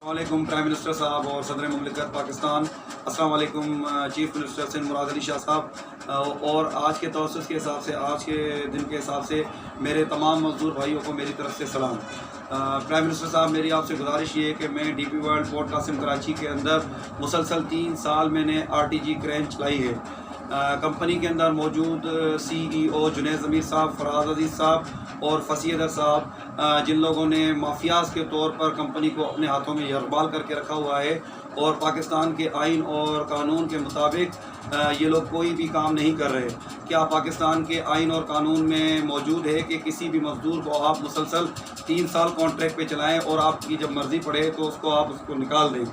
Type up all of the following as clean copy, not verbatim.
वालेकुम prime minister साहब और सदर मुमलिकत पाकिस्तान, अस्सलाम वालेकुम चीफ मिनिस्टर सिंध मुराद अली शाह साहब। और आज के तवस्सुस के हिसाब से, आज के दिन के हिसाब से मेरे तमाम मजदूर भाइयों को मेरी तरफ से सलाम। प्राइम मिनिस्टर साहब, मेरी आपसे गुजारिश ये है कि मैं DP world port Qasim Karachi के अंदर मुसलसल 3 साल मैंने RTG क्रेन चलाई है। कंपनी के अंदर मौजूद CEO जुनैद ज़मीर साहब, फराज अजीज़ साहब और फसीहदर साहब, जिन लोगों ने माफियाज के तौर पर कंपनी को अपने हाथों में यरबाल करके रखा हुआ है और पाकिस्तान के आइन और कानून के मुताबिक ये लोग कोई भी काम नहीं कर रहे। क्या पाकिस्तान के आइन और कानून में मौजूद है कि किसी भी मजदूर को आप मुसलसल 3 साल कॉन्ट्रैक्ट पे चलाएं और आपकी जब मर्ज़ी पड़े तो उसको आप उसको निकाल दें?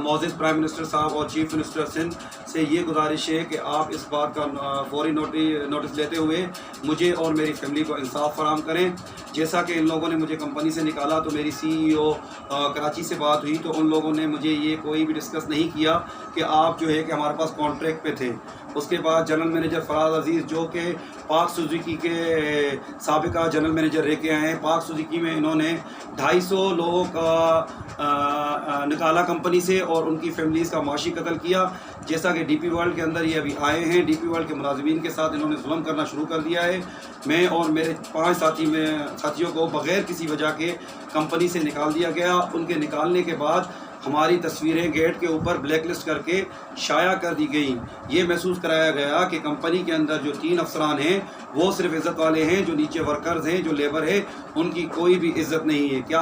मौजूद प्राइम मिनिस्टर साहब और चीफ मिनिस्टर सिंध से ये गुजारिश है कि आप इस बात का फौरी नोटिस लेते हुए मुझे और मेरी फैमिली को इंसाफ फराहम करें। जैसा कि इन लोगों ने मुझे कंपनी से निकाला तो मेरी CEO कराची से बात हुई तो उन लोगों ने मुझे ये कोई भी डिस्कस नहीं किया कि आप जो है कि हमारे पास कॉन्ट्रैक्ट पे थे। उसके बाद जनरल मैनेजर फराज अजीज़ जो कि पाक सुजुकी के साबिका जनरल मैनेजर रह के आए हैं, पाक सुजुकी में इन्होंने 250 लोगों का निकाला कंपनी से और उनकी फैमिलीज़ का माशी कत्ल किया। जैसा कि DP वर्ल्ड के अंदर ये अभी आए हैं, DP वर्ल्ड के मुलाजिमीन के साथ इन्होंने जुल्म करना शुरू कर दिया है। मैं और मेरे 5 साथियों को बग़ैर किसी वजह के कंपनी से निकाल दिया गया। उनके निकालने के बाद हमारी तस्वीरें गेट के ऊपर ब्लैक लिस्ट करके शाया कर दी गई। ये महसूस कराया गया कि कंपनी के अंदर जो 3 अफसरान हैं वो सिर्फ इज़्ज़त वाले हैं, जो नीचे वर्कर्स हैं, जो लेबर है, उनकी कोई भी इज़्ज़त नहीं है। क्या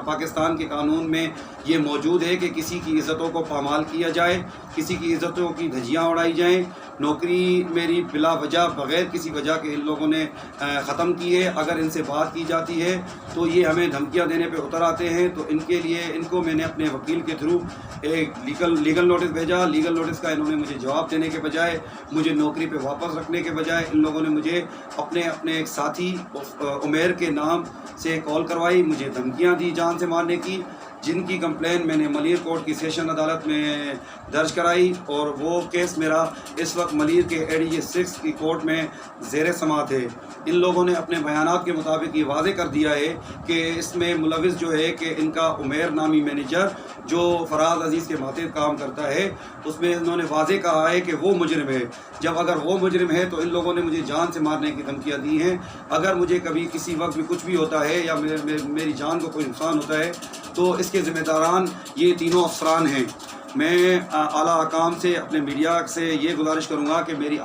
पाकिस्तान के कानून में ये मौजूद है कि किसी की इज़्ज़तों को पामाल किया जाए, किसी की इज़्ज़तों की धज्जियाँ उड़ाई जाएँ? नौकरी मेरी बिला वजह, बग़ैर किसी वजह के इन लोगों ने ख़त्म की है। अगर इनसे बात की जाती है तो ये हमें धमकियाँ देने पे उतर आते हैं। तो इनके लिए इनको मैंने अपने वकील के थ्रू एक लीगल नोटिस भेजा। लीगल नोटिस का इन्होंने मुझे जवाब देने के बजाय, मुझे नौकरी पे वापस रखने के बजाय, इन लोगों ने मुझे अपने एक साथी उमेर के नाम से कॉल करवाई, मुझे धमकियाँ दी जान से मारने की, जिनकी कंप्लेन मैंने मलिर कोर्ट की सेशन अदालत में दर्ज कराई। और वो केस मेरा इस वक्त मलिर के ADJ 6 की कोर्ट में ज़ेर समाअत है। इन लोगों ने अपने बयानात के मुताबिक ये वाज़े कर दिया है कि इसमें मुलविस जो है कि इनका उमेर नामी मैनेजर जो फराज अजीज़ के मातहत काम करता है, उसमें इन्होंने वाज़े कहा है कि वो मुजरिम है। जब अगर वो मुजरिम है तो इन लोगों ने मुझे जान से मारने की धमकियाँ दी हैं। अगर मुझे कभी किसी वक्त भी कुछ भी होता है या मेरी जान को कोई नुकसान होता है तो इसके ज़िम्मेदारान ये तीनों अफसरान हैं। मैं आला हकाम से, अपने मीडिया से ये गुजारिश करूँगा कि मेरी